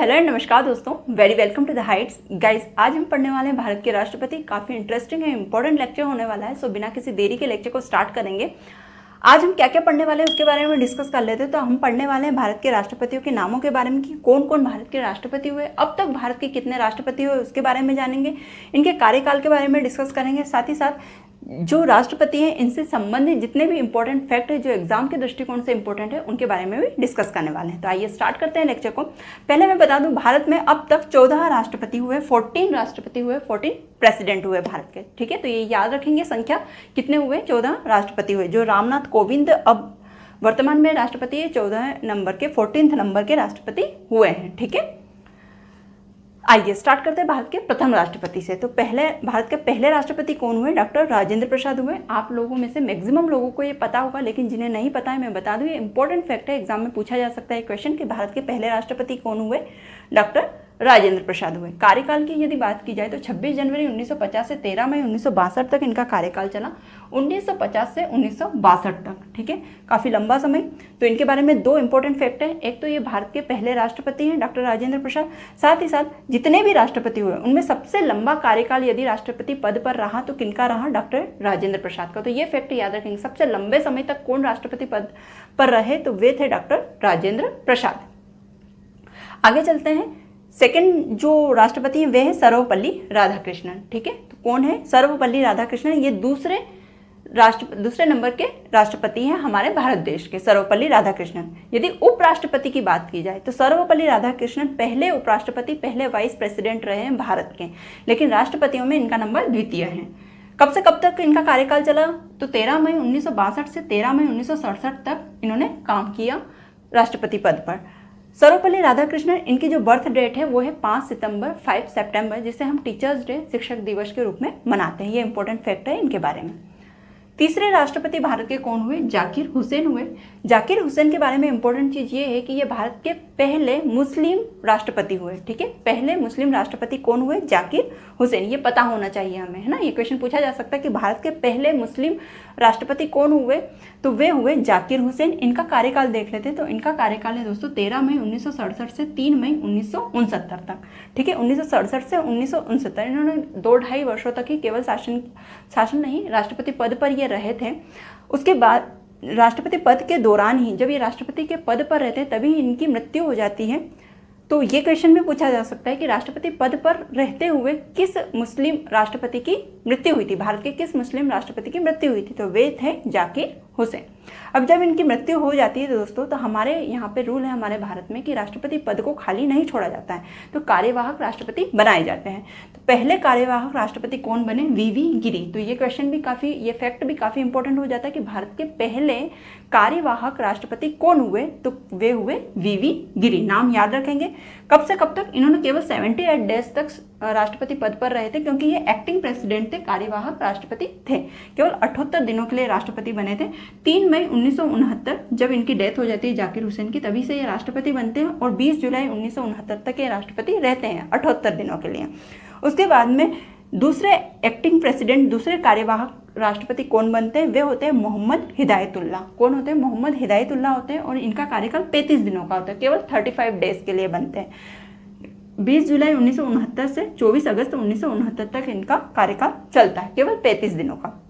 Hello and नमस्कार दोस्तों, very welcome to the heights. Guys, आज हम पढ़ने वाले हैं भारत के राष्ट्रपति। काफ़ी इंटरेस्टिंग है, इंपॉर्टेंट लेक्चर होने वाला है। सो बिना किसी देरी के लेक्चर को स्टार्ट करेंगे। आज हम क्या क्या पढ़ने वाले हैं उसके बारे में डिस्कस कर लेते हैं। तो हम पढ़ने वाले हैं भारत के राष्ट्रपतियों के नामों के बारे में कि कौन कौन भारत के राष्ट्रपति हुए, अब तक भारत के कितने राष्ट्रपति हुए उसके बारे में जानेंगे, इनके कार्यकाल के बारे में डिस्कस करेंगे। साथ ही साथ जो राष्ट्रपति हैं इनसे संबंधित जितने भी इंपॉर्टेंट फैक्ट है जो एग्जाम के दृष्टिकोण से इंपॉर्टेंट है उनके बारे में भी डिस्कस करने वाले हैं। तो आइए स्टार्ट करते हैं लेक्चर को। पहले मैं बता दूं, भारत में अब तक 14 राष्ट्रपति हुए, 14 राष्ट्रपति हुए, 14 प्रेसिडेंट हुए भारत के। ठीक है, तो ये याद रखेंगे संख्या कितने हुए, 14 राष्ट्रपति हुए। जो रामनाथ कोविंद अब वर्तमान में राष्ट्रपति है, 14 नंबर के 14th नंबर के राष्ट्रपति हुए हैं। ठीक है, आइए स्टार्ट करते हैं भारत के प्रथम राष्ट्रपति से। तो भारत के पहले राष्ट्रपति कौन हुए? डॉक्टर राजेंद्र प्रसाद हुए। आप लोगों में से मैक्सिमम लोगों को ये पता होगा, लेकिन जिन्हें नहीं पता है मैं बता दूं, ये इंपॉर्टेंट फैक्ट है, एग्जाम में पूछा जा सकता है क्वेश्चन कि भारत के पहले राष्ट्रपति कौन हुए? डॉक्टर राजेंद्र प्रसाद हुए। कार्यकाल की यदि बात की जाए तो 26 जनवरी 1950 से 13 मई 1962 तक इनका कार्यकाल चला। 1950 से 1962 तक। ठीक है, काफ़ी लंबा समय। तो इनके बारे में दो इंपॉर्टेंट फैक्ट हैं। एक तो ये भारत के पहले राष्ट्रपति हैं डॉक्टर राजेंद्र प्रसाद। साथ ही साथ जितने भी राष्ट्रपति हुए उनमें सबसे लंबा कार्यकाल यदि राष्ट्रपति पद पर रहा तो किनका रहा? डॉक्टर राजेंद्र प्रसाद का। तो ये फैक्ट याद रखेंगे। सबसे लंबे समय तक कौन राष्ट्रपति पद पर रहे? तो वे थे डॉक्टर राजेंद्र प्रसाद। आगे चलते हैं। सेकंड जो राष्ट्रपति हैं वे हैं सर्वपल्ली राधाकृष्णन। ठीक है, तो कौन है? सर्वपल्ली राधाकृष्णन। ये दूसरे नंबर के राष्ट्रपति हैं हमारे भारत देश के, सर्वपल्ली राधाकृष्णन। यदि उपराष्ट्रपति की बात की जाए तो सर्वपल्ली राधाकृष्णन पहले उपराष्ट्रपति, पहले वाइस प्रेसिडेंट रहे हैं भारत के, लेकिन राष्ट्रपतियों में इनका नंबर द्वितीय है। कब से कब तक इनका कार्यकाल चला? तो 13 मई 1962 से 13 मई 1967 तक इन्होंने काम किया राष्ट्रपति पद पर। सर्वपल्ली राधाकृष्णन, इनकी जो बर्थ डेट है वो है 5 सितंबर, जिसे हम टीचर्स डे, शिक्षक दिवस के रूप में मनाते हैं। ये इंपॉर्टेंट फैक्ट है इनके बारे में। तीसरे राष्ट्रपति भारत के कौन हुए? जाकिर हुसैन हुए। जाकिर हुसैन के बारे में इंपॉर्टेंट चीज़ ये है कि ये भारत के पहले मुस्लिम राष्ट्रपति हुए। ठीक है, पहले मुस्लिम राष्ट्रपति कौन हुए? जाकिर हुसैन। ये पता होना चाहिए हमें, है ना। ये क्वेश्चन पूछा जा सकता है कि भारत के पहले मुस्लिम राष्ट्रपति कौन हुए, तो वे हुए जाकिर हुसैन। इनका कार्यकाल देख लेते हैं। तो इनका कार्यकाल है दोस्तों 13 मई 1967 से 3 मई 1969 तक। ठीक है, 1967 से 1969 इन्होंने 2-2.5 वर्षों तक ही केवल शासन नहीं, राष्ट्रपति पद पर ये रहे थे। उसके बाद राष्ट्रपति पद के दौरान ही, जब ये राष्ट्रपति के पद पर रहते हैं तभी इनकी मृत्यु हो जाती है। तो ये क्वेश्चन भी पूछा जा सकता है कि राष्ट्रपति पद पर रहते हुए किस मुस्लिम राष्ट्रपति की मृत्यु हुई थी, भारत के किस मुस्लिम राष्ट्रपति की मृत्यु हुई थी? तो वे थे जाकिर हुसैन। अब जब इनकी मृत्यु हो जाती है तो दोस्तों, तो हमारे यहाँ पे रूल है हमारे भारत में कि राष्ट्रपति पद को खाली नहीं छोड़ा जाता है, तो कार्यवाहक राष्ट्रपति बनाए जाते हैं। तो पहले कार्यवाहक राष्ट्रपति कौन बने? वीवी गिरी। तो ये क्वेश्चन भी काफ़ी, ये फैक्ट भी काफ़ी इंपॉर्टेंट हो जाता है कि भारत के पहले कार्यवाहक राष्ट्रपति कौन हुए? तो वे हुए वीवी गिरी। नाम याद रखेंगे। कब से कब तक? इन्होंने केवल 78 डेज तक राष्ट्रपति पद पर रहे थे, क्योंकि ये एक्टिंग प्रेसिडेंट थे, कार्यवाहक राष्ट्रपति थे। केवल 78 दिनों के लिए राष्ट्रपति बने थे। 3 मई 1969 जब इनकी डेथ हो जाती है जाकिर हुसैन की, तभी से ये राष्ट्रपति बनते हैं और 20 जुलाई 1969 तक ये राष्ट्रपति रहते हैं 78 दिनों के लिए। उसके बाद में दूसरे एक्टिंग प्रेसिडेंट, दूसरे कार्यवाहक राष्ट्रपति कौन बनते हैं? वे होते हैं मोहम्मद हिदायतुल्लाह। कौन होते हैं? मोहम्मद हिदायतुल्लाह होते हैं और इनका कार्यकाल 35 दिनों का होता है, केवल 35 डेज के लिए बनते हैं। 20 जुलाई 1969 से 24 अगस्त 1969 तक इनका कार्यकाल चलता है, केवल 35 दिनों का।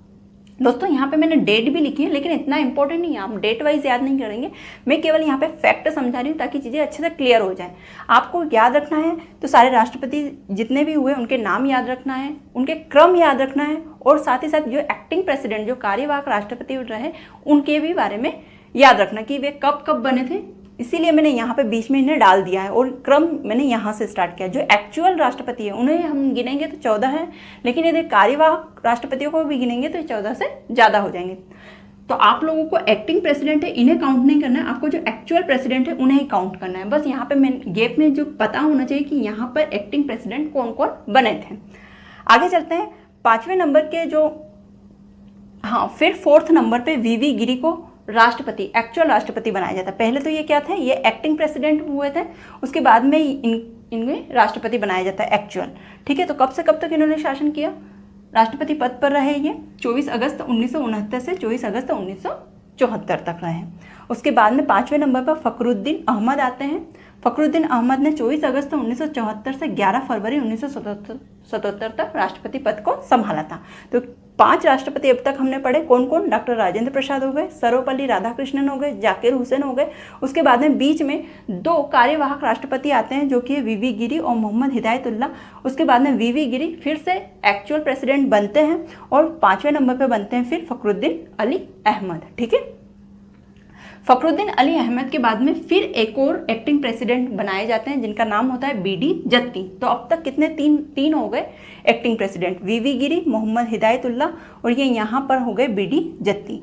दोस्तों यहाँ पे मैंने डेट भी लिखी है, लेकिन इतना इंपॉर्टेंट नहीं है, आप डेट वाइज याद नहीं करेंगे। मैं केवल यहाँ पे फैक्ट समझा रही हूँ ताकि चीज़ें अच्छे से क्लियर हो जाएं। आपको याद रखना है तो सारे राष्ट्रपति जितने भी हुए उनके नाम याद रखना है, उनके क्रम याद रखना है, और साथ ही साथ जो एक्टिंग प्रेसिडेंट, जो कार्यवाहक राष्ट्रपति रहे, उनके भी बारे में याद रखना कि वे कब कब बने थे। इसीलिए मैंने यहाँ पे बीच में इन्हें डाल दिया है और क्रम मैंने यहाँ से स्टार्ट किया। जो एक्चुअल राष्ट्रपति है उन्हें हम गिनेंगे तो 14 है, लेकिन यदि कार्यवाहक राष्ट्रपतियों को भी गिनेंगे तो 14 से ज़्यादा हो जाएंगे। तो आप लोगों को एक्टिंग प्रेसिडेंट है इन्हें काउंट नहीं करना है, आपको जो एक्चुअल प्रेसिडेंट है उन्हें ही काउंट करना है। बस यहाँ पे गैप में जो पता होना चाहिए कि यहाँ पर एक्टिंग प्रेसिडेंट कौन कौन बने थे। आगे चलते हैं। 5वें नंबर के जो, फिर 4th नंबर पे वीवी गिरी को राष्ट्रपति, एक्चुअल राष्ट्रपति बनाया जाता है। पहले तो ये क्या थे? ये एक्टिंग प्रेसिडेंट हुए थे, उसके बाद में इनमें राष्ट्रपति बनाया जाता है एक्चुअल। ठीक है, तो कब से कब तक इन्होंने शासन किया? राष्ट्रपति पद पर रहे ये 24 अगस्त 1969 से 24 अगस्त 1974 तक रहे। उसके बाद में 5वें नंबर पर फखरुद्दीन अहमद आते हैं। फखरुद्दीन अहमद ने 24 अगस्त 1974 से 11 फरवरी 1977 तक राष्ट्रपति पद को संभाला था। तो 5 राष्ट्रपति अब तक हमने पढ़े, कौन कौन? डॉक्टर राजेंद्र प्रसाद हो गए, सर्वपल्ली राधाकृष्णन हो गए, जाकिर हुसैन हो गए। उसके बाद में बीच में 2 कार्यवाहक राष्ट्रपति आते हैं जो कि वीवी गिरी और मोहम्मद हिदायतुल्लाह। उसके बाद में वीवी गिरी फिर से एक्चुअल प्रेसिडेंट बनते हैं और 5वें नंबर पर बनते हैं फिर फखरुद्दीन अली अहमद। ठीक है, फखरुद्दीन अली अहमद के बाद में फिर एक और एक्टिंग प्रेसिडेंट बनाए जाते हैं जिनका नाम होता है बीडी जत्ती। तो अब तक कितने? तीन हो गए एक्टिंग प्रेसिडेंट, वीवी गिरी, मोहम्मद हिदायतुल्लाह और ये यहाँ पर हो गए बीडी जत्ती।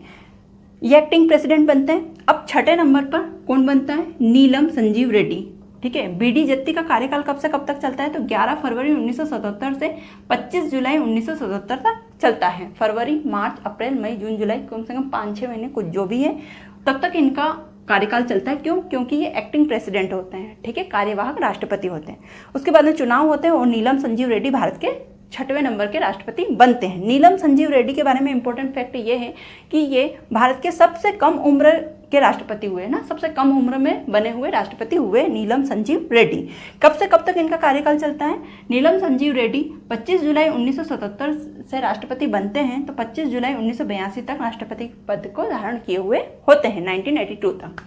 ये एक्टिंग प्रेसिडेंट बनते हैं। अब 6ठे नंबर पर कौन बनता है? नीलम संजीव रेड्डी। ठीक है, बीडी जत्ती का कार्यकाल कब से कब तक चलता है? तो 11 फरवरी 1977 से 25 जुलाई 1977 तक चलता है। फरवरी, मार्च, अप्रैल, मई, जून, जुलाई, कम से कम 5-6 महीने कुछ जो भी है तब तक इनका कार्यकाल चलता है। क्यों? क्योंकि ये एक्टिंग प्रेसिडेंट होते हैं। ठीक है, कार्यवाहक राष्ट्रपति होते हैं। उसके बाद में चुनाव होते हैं और नीलम संजीव रेड्डी भारत के 6वें नंबर के राष्ट्रपति बनते हैं। नीलम संजीव रेड्डी के बारे में इंपॉर्टेंट फैक्ट ये है कि ये भारत के सबसे कम उम्र के राष्ट्रपति हुए ना, सबसे कम उम्र में बने हुए राष्ट्रपति हुए नीलम संजीव रेड्डी। कब से कब तक इनका कार्यकाल चलता है? नीलम संजीव रेड्डी 25 जुलाई 1977 से राष्ट्रपति बनते हैं तो 25 जुलाई 1982 तक राष्ट्रपति पद को धारण किए हुए होते हैं, 1982 तक।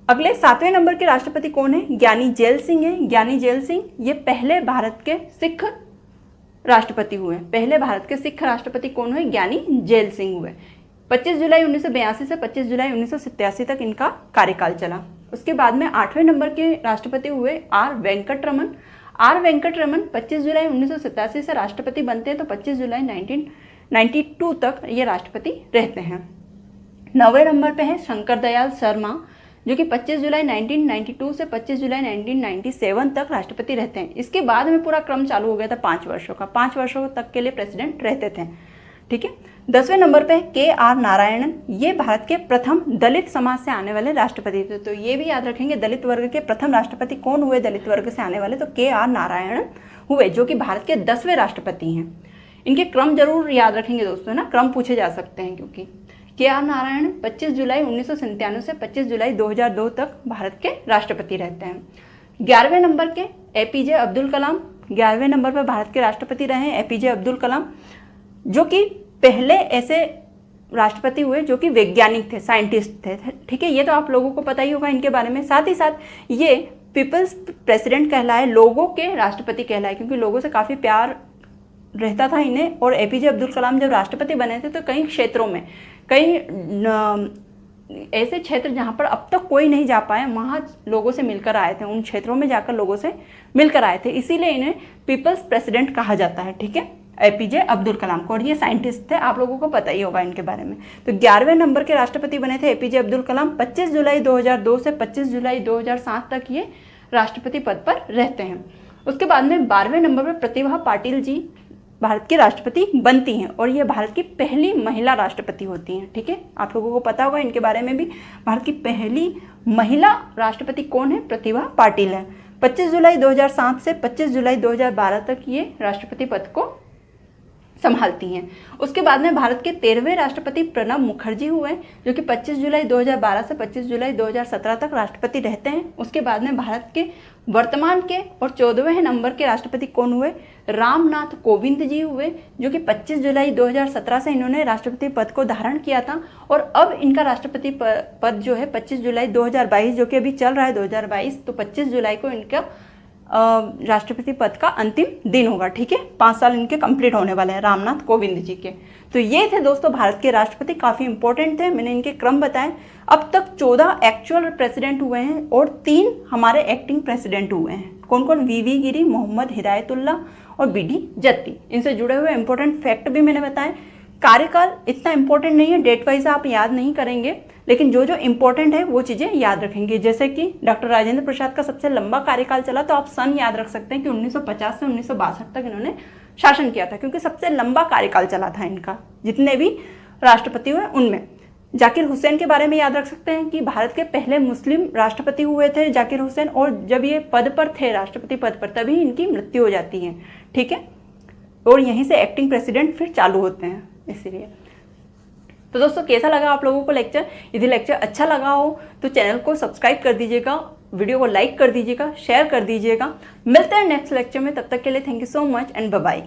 अगले 7वें नंबर के राष्ट्रपति कौन है? ज्ञानी जेल सिंह है। ज्ञानी जेल सिंह ये पहले भारत के सिख राष्ट्रपति हुए। पहले भारत के सिख राष्ट्रपति कौन हुए? ज्ञानी जेल सिंह हुए। 25 जुलाई 1982 से 25 जुलाई 1987 तक इनका कार्यकाल चला। उसके बाद में 8वें नंबर के राष्ट्रपति हुए आर वेंकटरमन। आर वेंकटरमन 25 जुलाई 1987 से राष्ट्रपति बनते हैं तो 25 जुलाई 1992 तक ये राष्ट्रपति रहते हैं। 9वें नंबर पे है शंकर दयाल शर्मा जो कि 25 जुलाई 1992 से 25 जुलाई 1997 तक राष्ट्रपति रहते हैं। इसके बाद में पूरा क्रम चालू हो गया था 5 वर्षों का। 5 वर्षों तक के लिए प्रेसिडेंट रहते थे। ठीक है, 10वें नंबर पे के.आर. नारायणन। ये भारत के प्रथम दलित समाज से आने वाले राष्ट्रपति थे। तो ये भी याद रखेंगे, दलित वर्ग के प्रथम राष्ट्रपति कौन हुए दलित वर्ग से आने वाले? तो के.आर. नारायणन हुए जो कि भारत के 10वें राष्ट्रपति हैं। इनके क्रम जरूर याद रखेंगे दोस्तों ना, क्रम पूछे जा सकते हैं क्योंकि के.आर. नारायणन 25 जुलाई 1997 से 25 जुलाई 2002 तक भारत के राष्ट्रपति रहते हैं। 11वें नंबर के ए.पी.जे. अब्दुल कलाम। 11वें नंबर पर भारत के राष्ट्रपति रहे ए.पी.जे. अब्दुल कलाम जो कि पहले ऐसे राष्ट्रपति हुए जो कि वैज्ञानिक थे, साइंटिस्ट थे। ठीक है, ये तो आप लोगों को पता ही होगा इनके बारे में। साथ ही साथ ये पीपल्स प्रेसिडेंट कहलाए, लोगों के राष्ट्रपति कहलाए क्योंकि लोगों से काफ़ी प्यार रहता था इन्हें। और ए.पी.जे. अब्दुल कलाम जब राष्ट्रपति बने थे तो कई क्षेत्रों में, कई ऐसे क्षेत्र जहाँ पर अब तक कोई नहीं जा पाया, वहाँ लोगों से मिलकर आए थे। उन क्षेत्रों में जाकर लोगों से मिलकर आए थे, इसीलिए इन्हें पीपल्स प्रेसिडेंट कहा जाता है। ठीक है, ए.पी.जे. अब्दुल कलाम को। और ये साइंटिस्ट थे, आप लोगों को पता ही होगा इनके बारे में। तो 11वें नंबर के राष्ट्रपति बने थे ए.पी.जे. अब्दुल कलाम। 25 जुलाई 2002 से 25 जुलाई 2007 तक ये राष्ट्रपति पद पर रहते हैं। उसके बाद में 12वें नंबर पर प्रतिभा पाटिल जी भारत की राष्ट्रपति बनती हैं और ये भारत की पहली महिला राष्ट्रपति होती हैं। ठीक है, आप लोगों को पता होगा इनके बारे में भी। भारत की पहली महिला राष्ट्रपति कौन है? प्रतिभा पाटिल है। 25 जुलाई 2007 से 25 जुलाई 2012 तक ये राष्ट्रपति पद को संभालती हैं। उसके बाद में भारत के 13वें राष्ट्रपति प्रणब मुखर्जी हुए जो कि 25 जुलाई 2012 से 25 जुलाई 2017 तक राष्ट्रपति रहते हैं। उसके बाद में भारत के वर्तमान के और 14वें नंबर के राष्ट्रपति कौन हुए? रामनाथ कोविंद जी हुए जो कि 25 जुलाई 2017 से इन्होंने राष्ट्रपति पद को धारण किया था। और अब इनका राष्ट्रपति पद जो है 25 जुलाई 2022 जो कि अभी चल रहा है 2022, तो 25 जुलाई को इनका राष्ट्रपति पद का अंतिम दिन होगा। ठीक है, 5 साल इनके कंप्लीट होने वाले हैं रामनाथ कोविंद जी के। तो ये थे दोस्तों भारत के राष्ट्रपति, काफ़ी इंपॉर्टेंट थे, मैंने इनके क्रम बताए। अब तक 14 एक्चुअल प्रेसिडेंट हुए हैं और 3 हमारे एक्टिंग प्रेसिडेंट हुए हैं। कौन कौन? वीवी गिरी, मोहम्मद हिदायतुल्लाह और बीडी जत्ती। इनसे जुड़े हुए इंपॉर्टेंट फैक्ट भी मैंने बताए। कार्यकाल इतना इंपॉर्टेंट नहीं है, डेट वाइज आप याद नहीं करेंगे, लेकिन जो जो इंपॉर्टेंट है वो चीज़ें याद रखेंगे। जैसे कि डॉक्टर राजेंद्र प्रसाद का सबसे लंबा कार्यकाल चला, तो आप सन याद रख सकते हैं कि 1950 से 1962 तक इन्होंने शासन किया था, क्योंकि सबसे लंबा कार्यकाल चला था इनका जितने भी राष्ट्रपति हुए उनमें। जाकिर हुसैन के बारे में याद रख सकते हैं कि भारत के पहले मुस्लिम राष्ट्रपति हुए थे जाकिर हुसैन, और जब ये पद पर थे, राष्ट्रपति पद पर, तभी इनकी मृत्यु हो जाती है। ठीक है, और यहीं से एक्टिंग प्रेसिडेंट फिर चालू होते हैं, इसीलिए। तो दोस्तों कैसा लगा आप लोगों को लेक्चर? यदि लेक्चर अच्छा लगा हो तो चैनल को सब्सक्राइब कर दीजिएगा वीडियो को लाइक कर दीजिएगा, शेयर कर दीजिएगा। मिलते हैं नेक्स्ट लेक्चर में, तब तक के लिए thank you so much and bye bye.